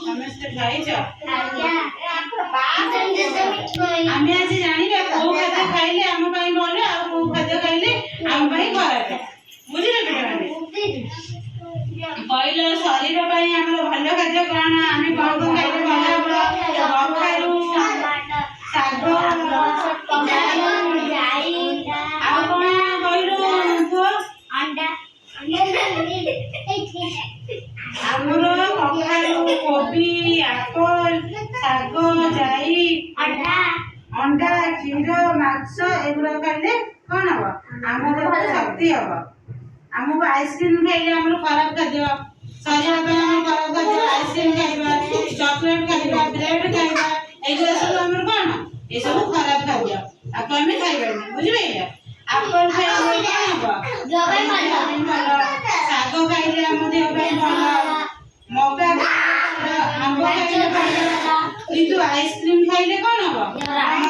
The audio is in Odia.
ସମସ୍ତେ ଖାଇଛ? ଆମେ ଆଜି ଜାଣିବା କୋଉ ଖାଦ୍ୟ ଖାଇଲେ ଆମ ପାଇଁ ଭଲ ଆଉ କୋଉ ଖାଦ୍ୟ ଖାଇଲେ ଆମ ପାଇଁ ଖରାପ। ବୁଝିଲେ ପିଲାମାନେ? କହିଲ ଶରୀର ପାଇଁ ଆମର ଭଲ ଖାଦ୍ୟ କଣ? ଆମେ କଣ କଣ ଖାଇଲେ ଭଲ ହବ? କଖାରୁ, ଶାଗ, ଆଉ କଣ କହିଲୁ ପୁଅ? ଆମର କଖାରୁ, କୋବି, ଆପଲ, ଶାଗ, ଜାଇ, ଅଣ୍ଡା, କ୍ଷୀର, ମାଂସ ଏଗୁଡା ଖାଇଲେ କଣ ହବ? ଆମ ଦେହରେ ଶକ୍ତି ହବ। ଆମକୁ ଆଇସ୍କ୍ରିମ ଖାଇଲେ ଆମର ଖରାପ ଖାଦ୍ୟ, ଶରୀର ପାଇଁ ଆମର ଖରାପ ଖାଦ୍ୟ। ଆଇସ୍କ୍ରିମ ଖାଇବା, ଚକୋଲେଟ ଖାଇବା, ବ୍ରେଡ ଖାଇବା, ଏଗୁଡା ସବୁ ଆମର କଣ? ଏସବୁ ଖରାପ ଖାଦ୍ୟ। ଆକୁ ଆମେ ଖାଇବାନି। ବୁଝିପାରିଲ? ଆପଲ ଖାଇଲେ କଣ ହବ? ଦେହ ପାଇଁ ଭଲ। ଶାଗ ଖାଇଲେ ଆମ ଦେହ ପାଇଁ ଭଲ। ମକା ଖାଇଲେ ଭଲ। ଆମ୍ବ ଖାଇଲେ ଭଲ। କିନ୍ତୁ ଆଇସ୍କ୍ରିମ ଖାଇଲେ କଣ ହବ? ଆମ